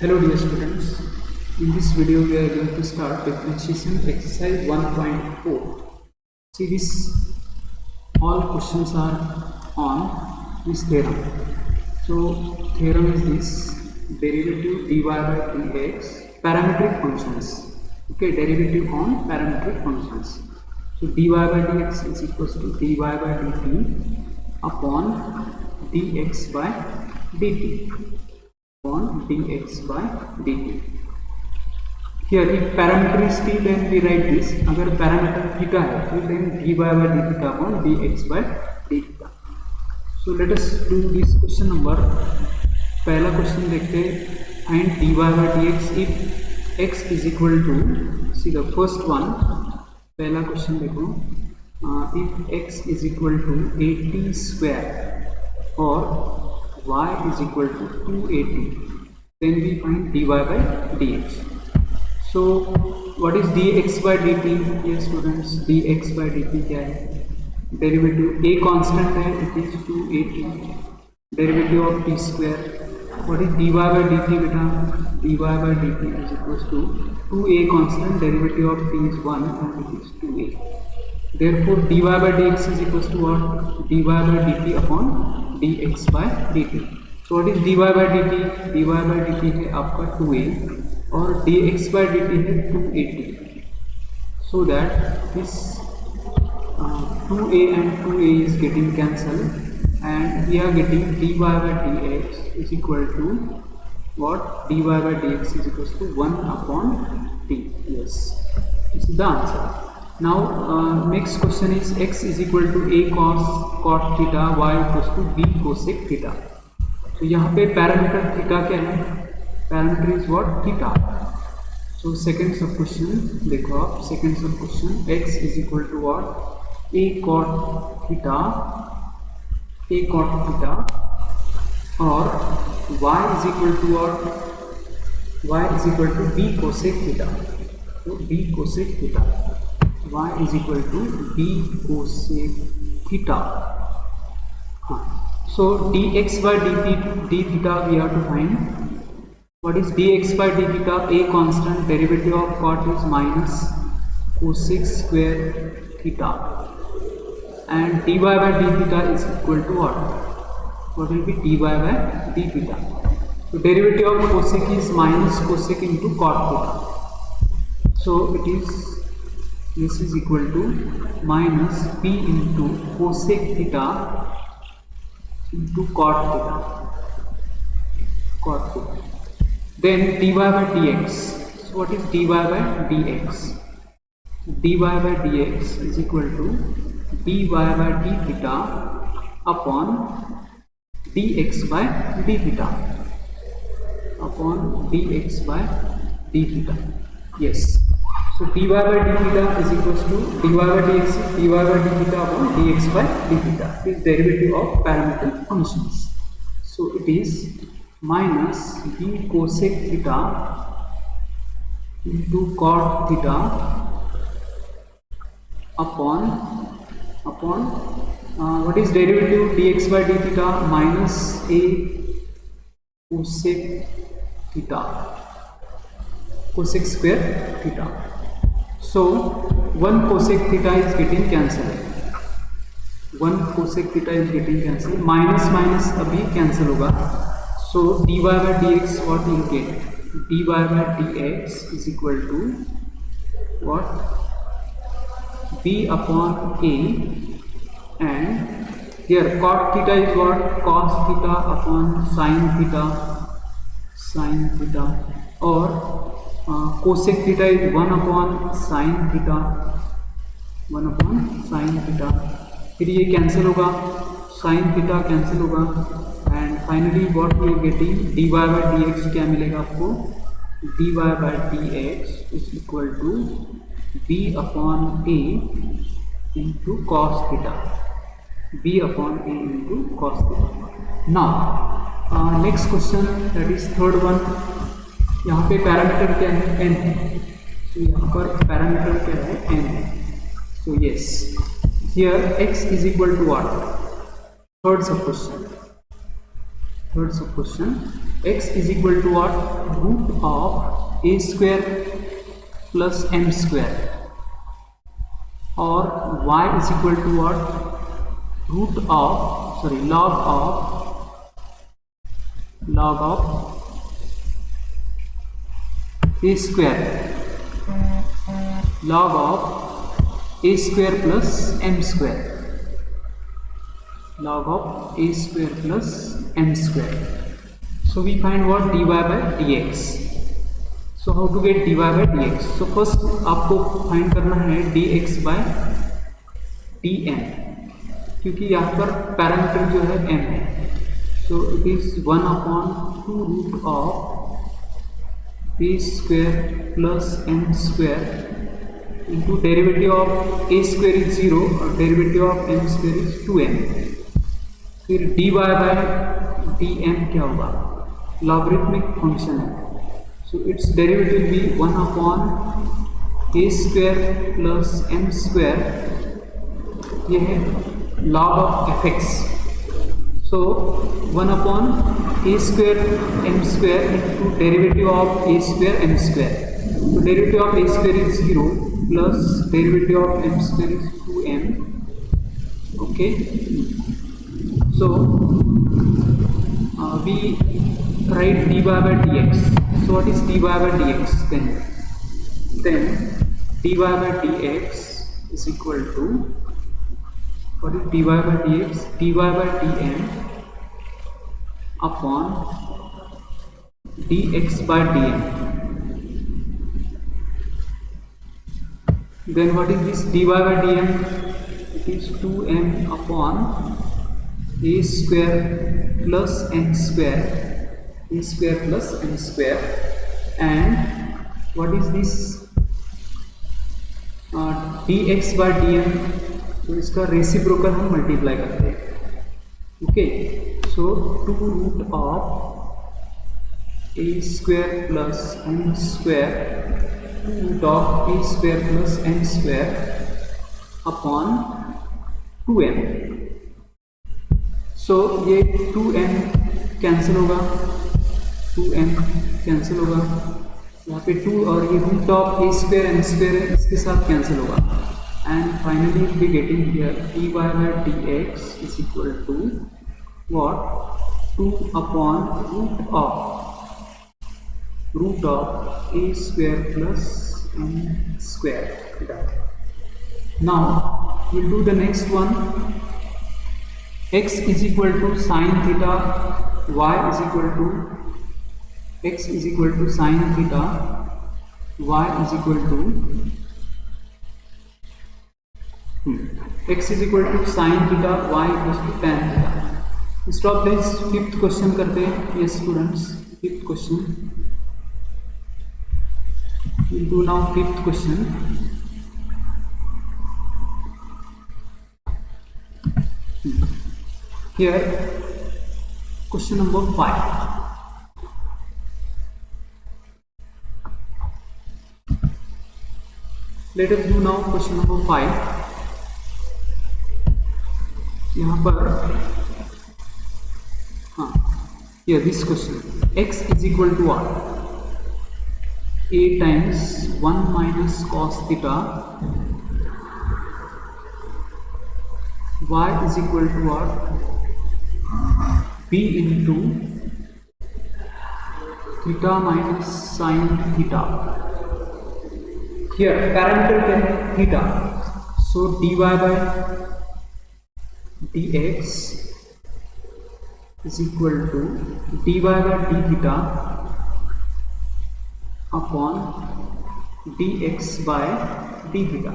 Hello dear students, in this video we are going to start differentiation exercise 1.4. See, this all questions are on this theorem. So theorem is this: derivative dy by dx, parametric functions. Okay, derivative on parametric functions. So dy by dx is equals to dy by dt upon dx by dt on dx by dt. Here if parameter is t, then we write this. अगर parameter theta है तो then dy by d theta upon dx by d theta. So let us do this question number. पहला question देखते हैं. Find dy by dx if x is equal to, see the first one. पहला question देखो. If x is equal to 80 square or y is equal to 280, then we find dy by dx. So what is dx by dt? Yes students, dx by dt क्या है? Derivative a constant है, it is 280. Derivative of t square. What is dy by dt बेटा? dy by dt is equals to 2a constant, derivative of t is 1 and it is 2a. Therefore dy by dx is equals to what? dy by dt upon dx by dt. So what is dy by dt? dy by dt है आपका 2a और dx by dt है 280. So that this 2a and 2a is getting cancelled and we are getting dy by dx is equal to what? dy by dx is equals to 1 upon t. Yes, this is the answer. Now next question is x is equal to a cos theta, y equals to b cosec theta. तो यहाँ पे parameter theta क्या है? Parameter is what? Theta. So second sub question देखो आप. Second sub question, x is equal to what? a cot theta और y is equal to what? y is equal to b cosec theta. तो b cosec theta, y is equal to b cosec theta. So dx by d theta we have to find. What is dx by d theta? A constant, derivative of cot is minus cosec square theta, and dy by d theta is equal to what? What will be dy by d theta? So derivative of cosec is minus cosec into cot theta. So it is, this is equal to minus p into cosec theta into cot theta. Then dy by dx. So what is dy by dx? dy by dx is equal to dy by d theta upon dx by d theta upon dx by d theta. Yes. So dy by d theta is equals to dy by dx is dy by d theta upon dx by d theta. It is derivative of parametric functions. So it is minus b cosec theta into cot theta upon what is derivative dx by d theta? Minus a cosec theta, cosec square theta. So 1 cosec theta is getting cancelled. 1 cosec theta is getting cancelled. Minus minus अभी cancel होगा. So dy by dx what you get? dy by dx is equal to what? b upon a, and here cot theta is what? Cos theta upon sin theta, or cosec theta is 1 upon sin theta. फिर ये cancel होगा, sin theta cancel होगा, and finally what we are getting? dy by dx क्या मिलेगा आपको? dy by dx इज equal to b upon a into cos theta. b upon a into cos theta. Now next question, that is third one. यहाँ पे parameter क्या है? n है. तो यहाँ पर पैरामीटर क्या है? n है. So yes, here x is equal to what? Third sub question. Third sub question, x is equal to what? Root of a square plus m square, or y is equal to what? log of a square, log of a square plus m square, log of a square plus m square. So we find what? dy by dx. So how to get dy by dx? So first आपको find करना है dx by dm, क्योंकि यहाँ पर parameter जो है m है. So it is 1/2 root of a square plus m square into derivative of a square is 0 और derivative of m square is 2m. फिर dy by dm क्या होगा? लॉगरिथमिक फंक्शन है, so its derivative will be 1/a square plus m square. ये है log of fx. So 1/a square m square into derivative of a square m square. So derivative of a square is 0 plus derivative of m square is 2m. Okay. So we write dy by dx. So what is dy by dx then? Then dy by dx is equal to, what is dy by dx? dy by dm upon dx by dm. Then what is this dy by dm? It is 2m upon a square plus m square, a square plus m square. And what is this dx by dm? तो इसका reciprocal हम multiply करते हैं. Okay, so 2 root of a square plus m square, 2 root of a square plus m square upon 2m. सो ये 2m cancel होगा, 2m cancel होगा, यहाँ पे 2 और ये root of a square m square है, इसके साथ कैंसिल होगा. And finally we getting here dy by dx is equal to what? 2 upon root of a square plus m square. Now we'll do the next one. X is equal to sin theta, y is equal to, x is equal to sin theta, y is equal to x is equal to sin theta, y equals to tan theta. Stop this. Fifth question करते हैं. Yes students, fifth question. We'll do now fifth question. Here question number 5. Let us do now question number 5. यहाँ पर here this question, x is equal to what? A times 1 minus cos theta, y is equal to what? B into theta minus sin theta. Here parameter क्या है? Theta. So dy by dx is equal to dy by d theta upon dx by d theta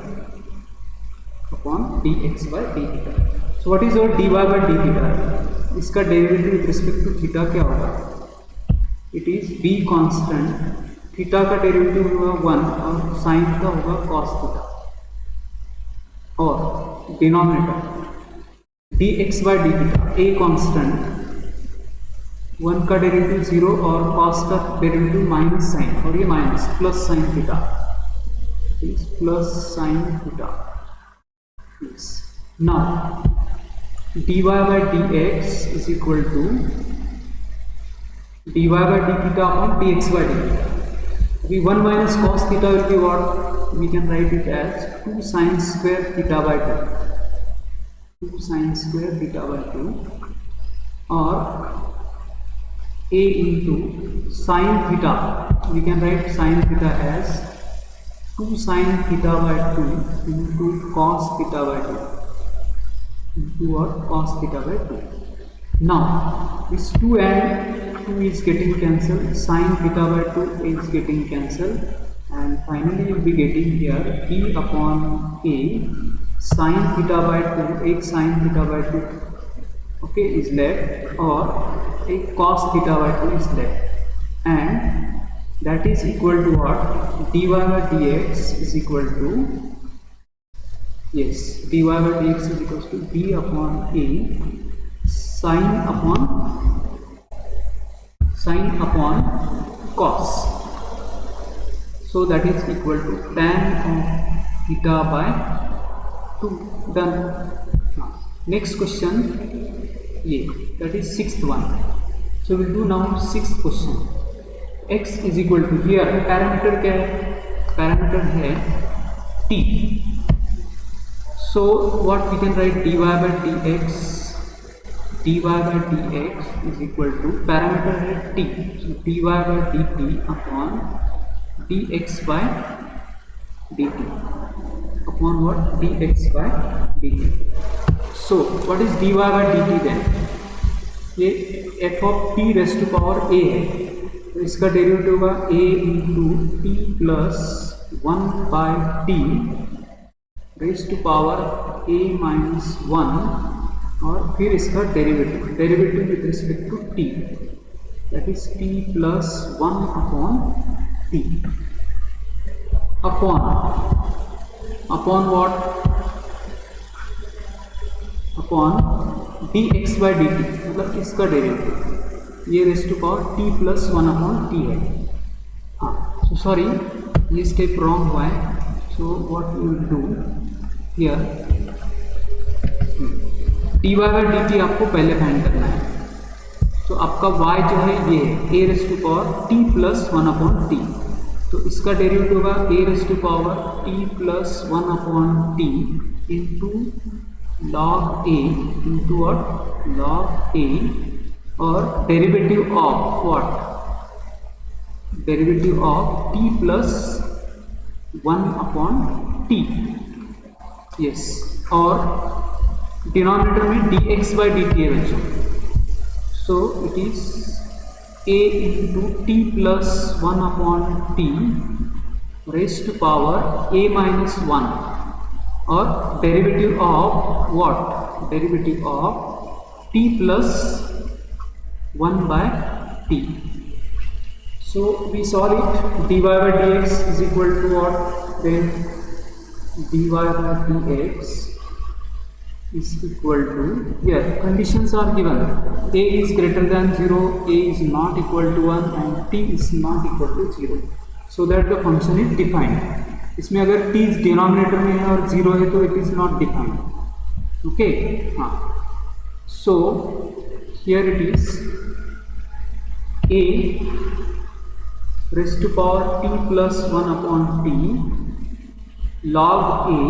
upon dx by d theta. So what is our dy by d theta? इसका derivative with respect to theta क्या होगा? It is b constant. Theta का derivative होगा 1 और sine का होगा cos theta, और denominator dx by d theta, a constant, 1 का डेरिवेटिव 0 और cos का डेरिवेटिव माइनस साइन, और ये minus plus sine theta, plus sine theta. Now dy by dx is equal to dy by d theta upon dx by dt. We 1 minus cos theta will be what? We can write it as 2 sin square theta by 2. 2 sin square theta by 2, or a into sin theta. We can write sin theta as 2 sin theta by 2 into cos theta by 2 into what? Cos theta by 2. Now this 2 and 2 is getting cancelled, sin theta by 2 is getting cancelled, and finally you will be getting here b upon a sin theta by 2, एक sin theta by 2 okay is left, or एक cos theta by 2 is left, and that is equal to what? dy by dx is equal to, yes, dy by dx is equal to b upon a sin upon cos, so that is equal to tan of theta by 2. Done. Next question, that is 6th one. So we'll do now 6th question. x is equal to, here parameter क्या है? Parameter है t. So what we can write? dy by dx is equal to, parameter है t, so dy by dt upon dx by dt upon what? dx by dt. So what is dy by dt then? ये f of t raised to power a है, तो इसका derivative होगा a into T plus 1 by T raised to power a minus 1, और फिर इसका derivative with respect to t, that is t plus 1 upon t upon what? Upon dx by dt, मतलब इसका derivative, ये raised to power t plus 1 upon t है. हाँ, so sorry, ये step wrong हुआ है. So what you will do here, dy by dt आपको पहले फाइंड करना है. तो आपका y जो है ये है a rest to power t plus 1 upon t, तो इसका डेरिवेटिव होगा a rest to power t plus 1 upon t into log a into what? log a, और derivative of what? Derivative of t plus 1 upon t, yes, और denominator में dx by dt है बच्चों. So it is a into T plus 1 upon t raised to power a minus 1, और derivative of what? Derivative of t plus 1 by t. So we solve it. dy by dx is equal to what? Then dy by dx is equal to, here conditions are given, a is greater than 0, a is not equal to 1, and t is not equal to 0, so that the function is defined. इसमें अगर t denominator में है और 0 है तो it is not defined. okay, हाँ, so here it is a raised to power t plus 1 upon t log a,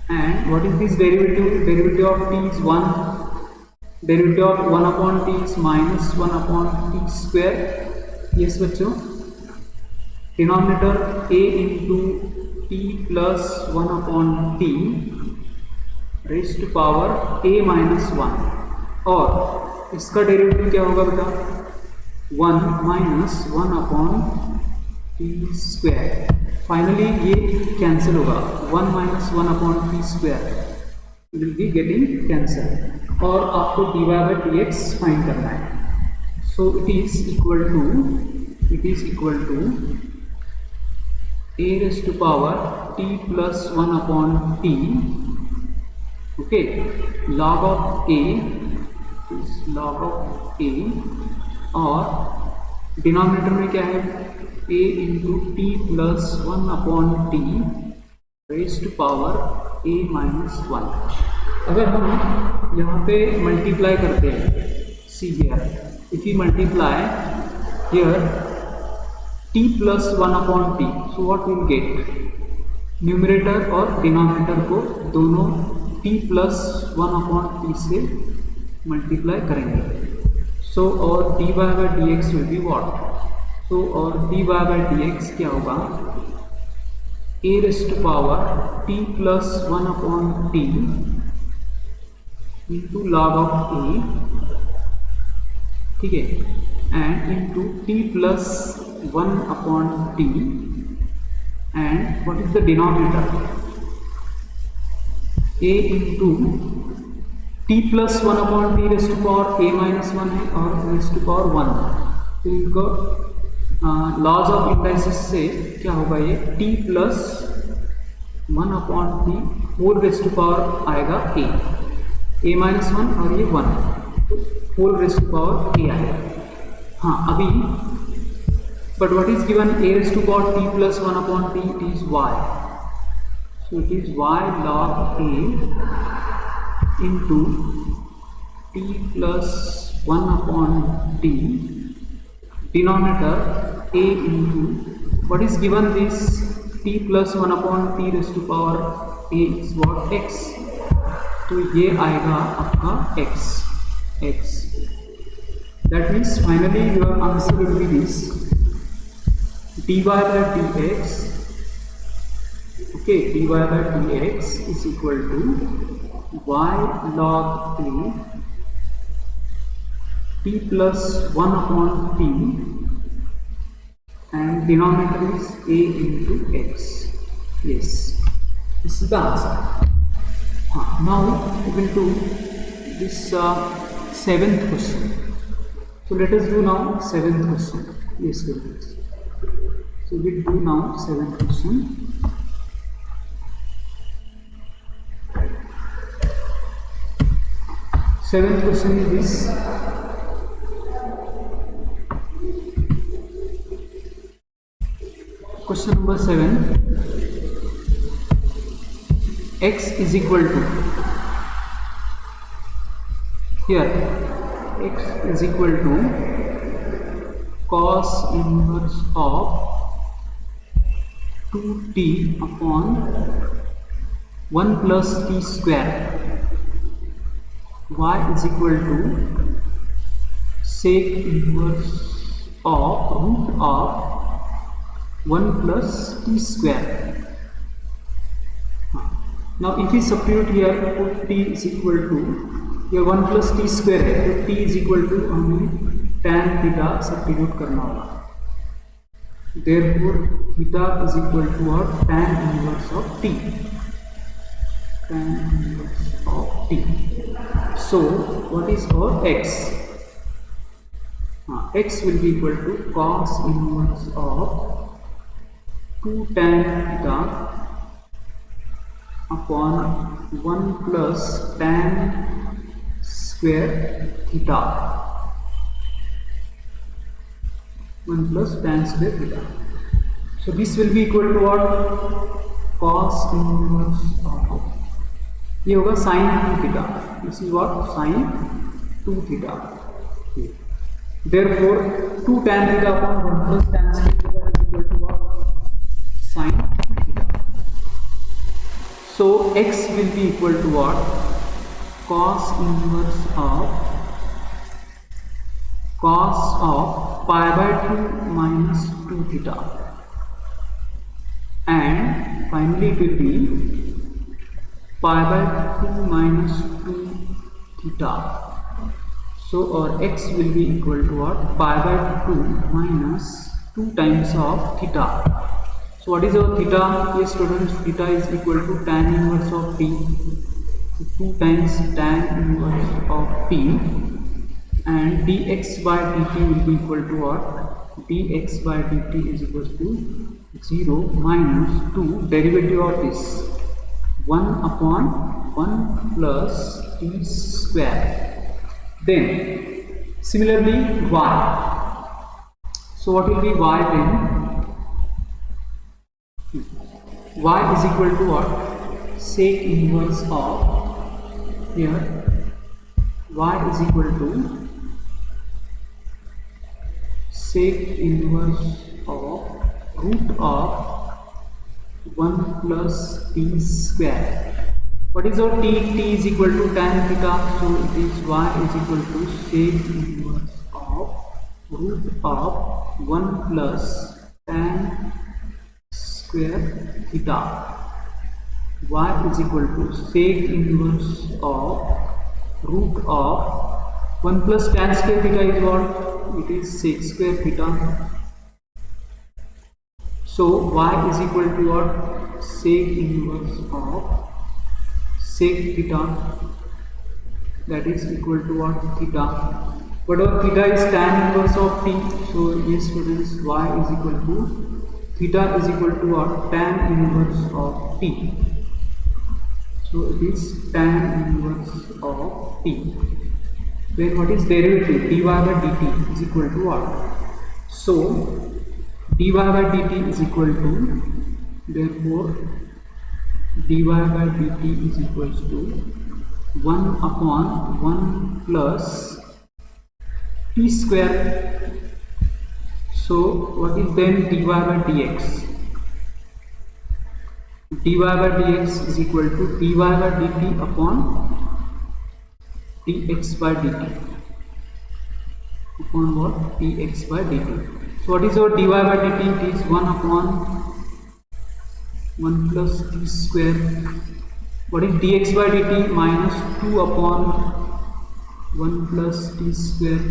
and what is this derivative? Derivative of t is 1, derivative of 1 upon t is minus 1 upon t square. yes बच्चों, denominator a into t plus 1 upon t raised to power a minus 1, और इसका derivative क्या होगा बेटा? 1 minus 1 upon t square. Finally ये cancel होगा, 1 minus 1 upon t square will be getting cancel, और आपको dy by dx फाइंड करना है. So it is equal to a rest to power t plus 1 upon t, okay, log of a, और denominator में क्या है? a into T plus 1 upon t raised to power a minus 1. अगर हम यहाँ पे मल्टीप्लाई करते हैं see here, if we multiply here t plus 1 upon t, so what we will get, numerator और डिनोमिनेटर को दोनों t plus 1 upon t से मल्टीप्लाई करेंगे. सो और dy by dx will be what? सो और dy by dx क्या होगा, a raised to power t plus 1 upon t into log of a, ठीक है, and into t plus 1 upon t, and what is the denominator, a into t plus 1 upon t raised to power a minus 1 है और raised to power 1. तो इनको laws of indices से क्या होगा, ये t plus 1 upon t whole raised to power आएगा a minus 1 और ये 1 whole raised to power a आएगा. हाँ अभी but what is given, a rest to power t plus 1 upon t, it is y. So it is y log a into t plus 1 upon t, denominator a into what is given, this t plus 1 upon t raised to power a is what, x. तो ये आएगा आपका x. That means finally your answer will be this, dy by dx, okay, dy by dx is equal to y log a t plus 1 upon t, and denominator is a into x. Yes, this is the answer. Now we will do this 7th question. So let us do now 7th question. Yes, please. So we will do now 7th question. Seventh question is this. Question number 7, x is equal to, here x is equal to cos inverse of 2t upon 1 plus t square, y is equal to sec inverse of root of 1 plus t square. Now if we substitute here, put t is equal to, ये 1 plus t square है, तो t is equal to हमें tan theta substitute करना होगा. Therefore theta is equal to what, tan inverse of t. Tan inverse of t. So what is our x? X will be equal to cos inverse of 2 tan theta upon 1 plus tan square theta. 1 plus tan square theta. So this will be equal to what? Cos inverse of, ये होगा sin 2 theta. This is what? Sin 2 theta. Therefore 2 tan theta upon 1 plus tan square theta is equal to what? Sin theta. So x will be equal to what? Cos inverse of pi by 2 minus 2 theta, and finally it will be pi by 2 minus 2 theta. So our x will be equal to what? Pi by 2 minus 2 times of theta. So what is our theta? Yes students, theta is equal to tan inverse of t. So 2 times tan inverse of t, and dx by dt will be equal to what? Dx by dt is equal to 0 minus 2 derivative of this 1 upon 1 plus t square. Then similarly y. So what will be y then? Y is equal to what? Sec inverse of, here y is equal to sec inverse of root of 1 plus t square. What is our t? T is equal to tan theta, so it is y is equal to sec inverse of root of 1 plus tan square theta. Y is equal to sec inverse of root of 1 plus tan square theta is what? It is sec square theta. So y is equal to what? Sec inverse of sec theta, that is equal to what? Theta. Whatever theta is tan inverse of t. So yes students, y is equal to theta is equal to what? Tan inverse of t. So it is tan inverse of t. Then what is derivative? Dy by dt is equal to what? So dy by dt is equal to, therefore dy by dt is equals to 1 upon 1 plus t square. So what is then dy by dx? dy by dx is equal to dy by dt upon dx by dt upon what? Dx by dt. So what is our dy by dt? It is 1 upon 1 plus t square. What is dx by dt? Minus 2 upon 1 plus t square,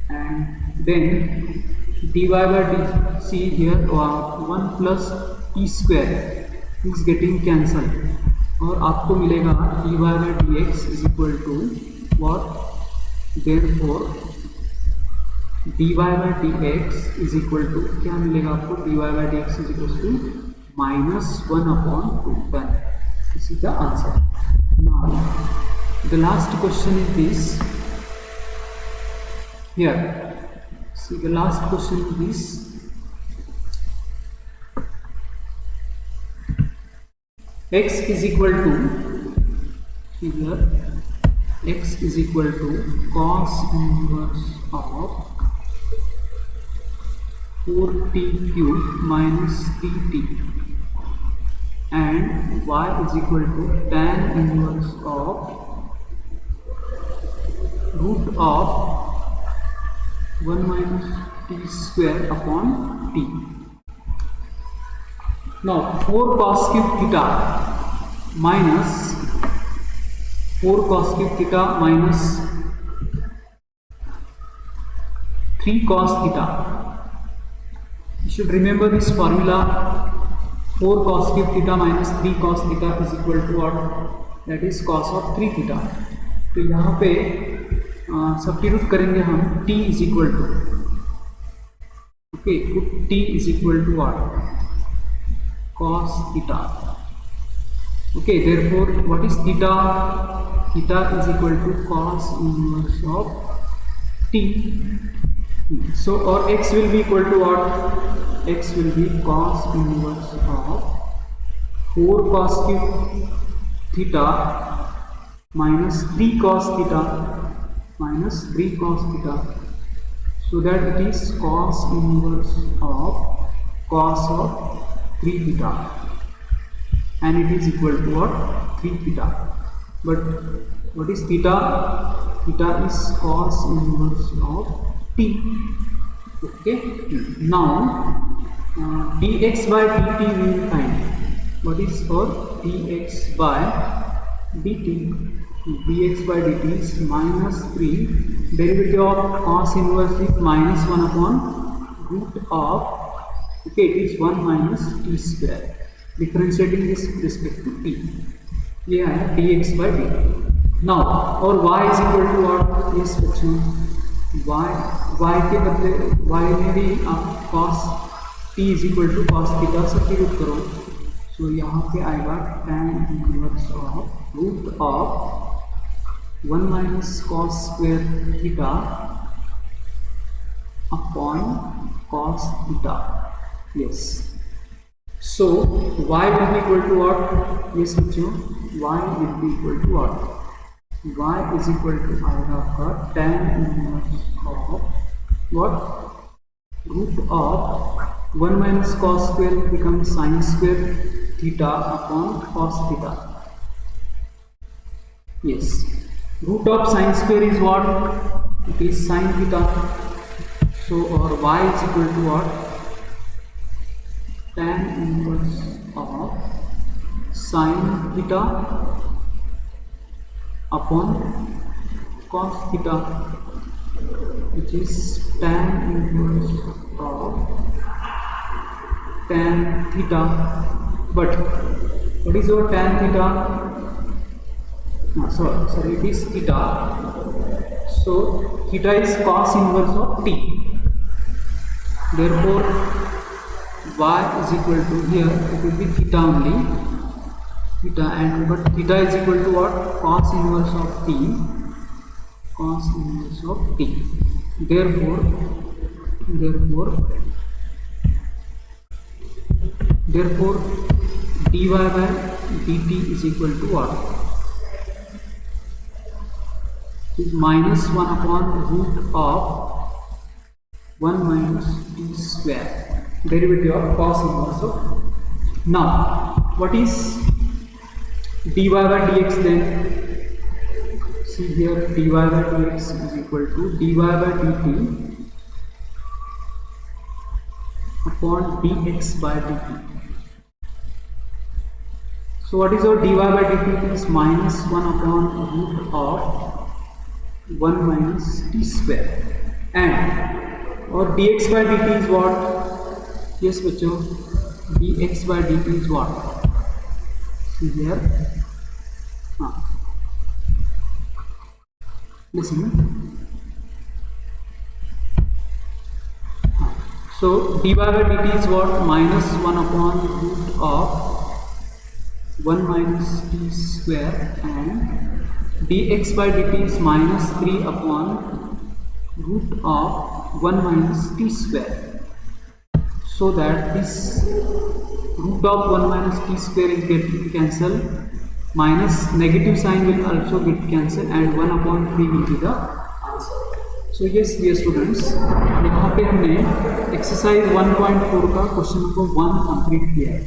and then dy by dt. See here 1 plus t square is getting cancelled और आपको मिलेगा dy by dx is equal to what? Therefore dy by dx is equal to क्या मिलेगा आपको? dy by dx is equal to minus 1 upon 2. Done. This is the answer. Now the last question is this. Here, see the last question is this. X is equal to, here x is equal to cos inverse of 4t cube minus 3t, and y is equal to tan inverse of root of 1 minus t square upon t. Now 4 cos cube theta minus 4 cos cube theta minus 3 cos theta. You should remember this formula. 4 cos cube theta minus 3 cos theta is equal to what? That is cos of 3 theta. तो यहाँ पे substitute करेंगे हम t is equal to, okay, put t is equal to what? Cos theta. Okay, therefore what is theta? Theta is equal to cos inverse of t. So our x will be equal to what? X will be cos inverse of 4 cos cube theta minus 3 cos theta minus 3 cos theta, so that it is cos inverse of cos of 3 theta, and it is equal to what? 3 theta. But what is theta? Theta is cos inverse of t. Okay. Now dx by dt we will find. What is for dx by dt? Dx by dt is minus 3. Derivative of cos inverse is minus 1 upon root of, okay, it is 1 minus t square. Differentiating this with respect to t. ये है dx by dt. Now और y is equal to what? Yes बच्चों, y के बदले y में भी आप cos t is equal to cos theta substitute करो. So यहाँ पे आएगा tan inverse of root of 1 minus cos square theta upon cos theta. Yes. So y will be equal to what? Yes बच्चों, y will be equal to what? Y is equal to आएगा आपका tan inverse of what? root of 1 minus cos square becomes sin square theta upon cos theta. Yes, root of sin square is what? It is sin theta. So our y is equal to what? Tan inverse of sin theta upon cos theta, which is tan inverse of tan theta. But what is your tan theta? Sorry, it is theta. So theta is cos inverse of t. Therefore y is equal to, here it will be theta only, theta, and but theta is equal to what? Cos inverse of t, cos inverse of t. Therefore dy by dt is equal to what? Is minus 1 upon root of 1 minus t square, derivative of cos inverse of. Now what is dy by dx then? See here, dy by dx is equal to dy by dt upon dx by dt. So what is our dy by dt? It is minus 1 upon root of 1 minus t square, and or dx by dt is what? Yes bachcho, dx by dt is what? See here, listen. So dy by dt is what? Minus 1 upon root of 1 minus t square, and dx by dt is minus 3 upon root of 1 minus t square. So that this root of 1 minus t square is getting cancelled, minus negative sign will also get cancelled, and 1 upon 3 will be the answer. So yes dear students, यहाँ पे हमने exercise 1.4 का question number 1 complete किया है,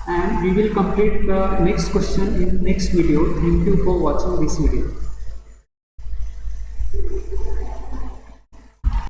and we will complete the next question in next video. Thank you for watching this video.